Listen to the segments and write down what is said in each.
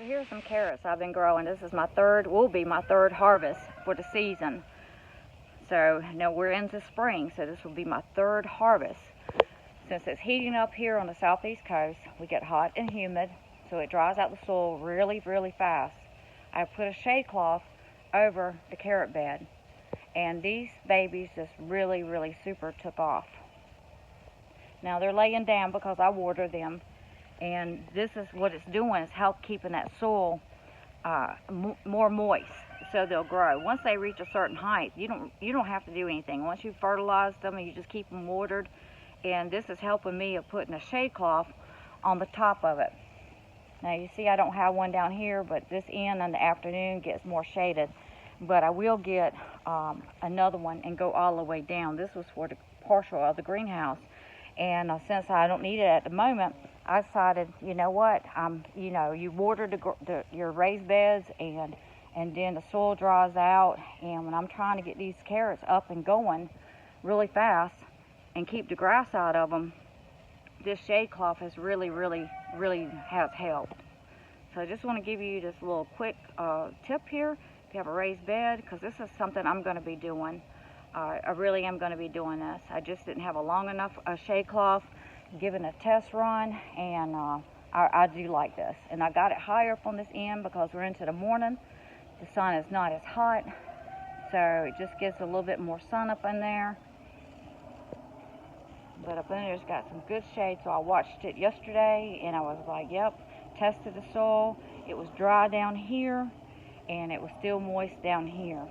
So here's some carrots I've been growing. This is will be my third harvest for the season. So now we're into spring, so this will be my third harvest. Since it's heating up here on the southeast coast, we get hot and humid, so it dries out the soil really, really fast. I put a shade cloth over the carrot bed, and these babies just really, really super took off. Now they're laying down because I water them, and this is what it's doing, is help keeping that soil more moist, so they'll grow. Once they reach a certain height, you don't have to do anything. Once you fertilize them and you just keep them watered, and this is helping me of putting a shade cloth on the top of it. Now you see I don't have one down here, but this end in the afternoon gets more shaded. But I will get another one and go all the way down. This was for the partial of the greenhouse. And since I don't need it at the moment, I decided, you know what, you water your raised beds, and then the soil dries out. And when I'm trying to get these carrots up and going really fast and keep the grass out of them, this shade cloth has really, really, really has helped. So I just want to give you this little quick tip here. If you have a raised bed, because this is something I'm going to be doing. I really am going to be doing this. I just didn't have a long enough shade cloth, given a test run, and I do like this. And I got it higher up on this end because we're into the morning. The sun is not as hot, so it just gets a little bit more sun up in there. But up in there's got some good shade, so I watched it yesterday, and I was like, yep, tested the soil. It was dry down here, and it was still moist down here.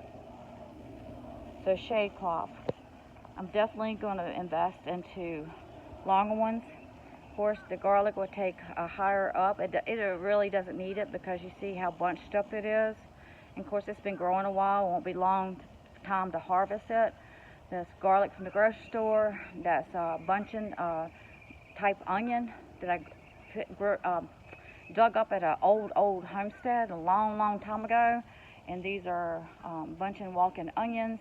So shade cloth. I'm definitely going to invest into longer ones. Of course, the garlic will take a higher up. It really doesn't need it because you see how bunched up it is. And of course, it's been growing a while. It won't be long time to harvest it. This garlic from the grocery store. That's bunching type onion that I dug up at an old homestead a long time ago. And these are bunching walking onions.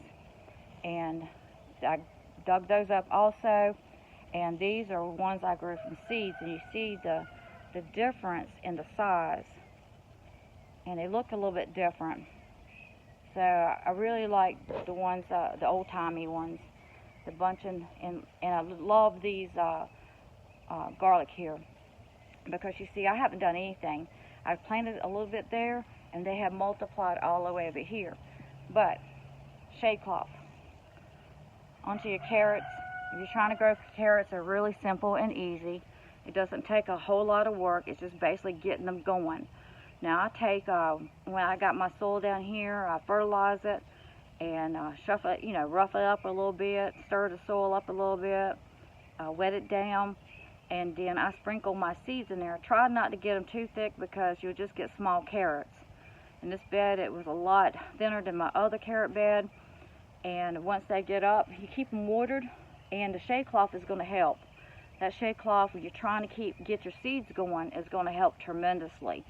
And I dug those up also, and these are ones I grew from seeds, and you see the difference in the size, and they look a little bit different. So I really like the ones, the old-timey ones, the bunching, and I love these garlic here, because you see I haven't done anything. I've planted a little bit there, and they have multiplied all the way over here. But shade cloth onto your carrots. If you're trying to grow carrots, they're really simple and easy. It doesn't take a whole lot of work. It's just basically getting them going. Now I take, when I got my soil down here, I fertilize it and shuffle it, rough it up a little bit, stir the soil up a little bit, wet it down, and then I sprinkle my seeds in there. I try not to get them too thick because you'll just get small carrots. In this bed, it was a lot thinner than my other carrot bed. And once they get up, you keep them watered, and the shade cloth is going to help. That shade cloth, when you're trying to get your seeds going, is going to help tremendously,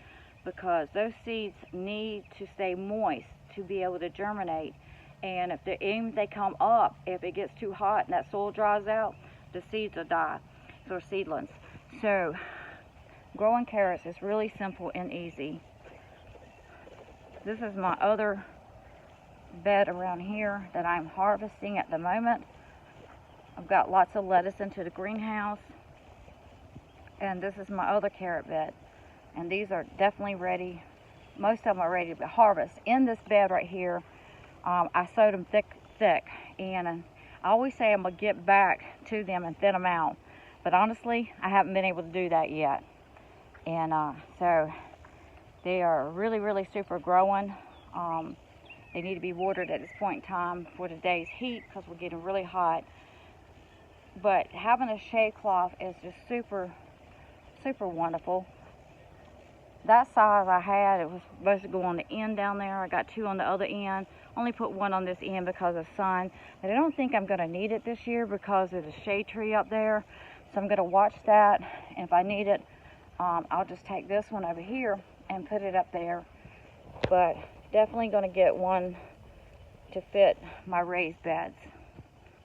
because those seeds need to stay moist to be able to germinate. And if they come up, if it gets too hot and that soil dries out, the seeds will die. So they're seedlings. So growing carrots is really simple and easy. This is my other bed around here that I'm harvesting at the moment. I've got lots of lettuce into the greenhouse, and this is my other carrot bed, and these are definitely ready. Most of them are ready to harvest. In this bed right here, I sowed them thick, and I always say I'm gonna get back to them and thin them out, but honestly I haven't been able to do that yet. And so they are really super growing. They need to be watered at this point in time for today's heat because we're getting really hot. But having a shade cloth is just super wonderful. That size I had, it was supposed to go on the end down there. I got two on the other end. Only put one on this end because of sun. But I don't think I'm going to need it this year because of the shade tree up there. So I'm going to watch that. And if I need it, I'll just take this one over here and put it up there. But definitely going to get one to fit my raised beds,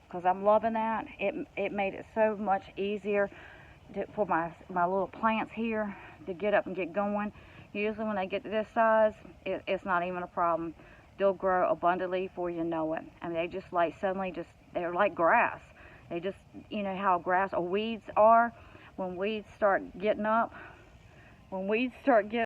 because I'm loving that. It made it so much easier for my little plants here to get up and get going. Usually when they get to this size, it's not even a problem. They'll grow abundantly before you know it. I mean, they just like suddenly just, they're like grass. They just, you know how grass or weeds are? When weeds start getting up, when weeds start getting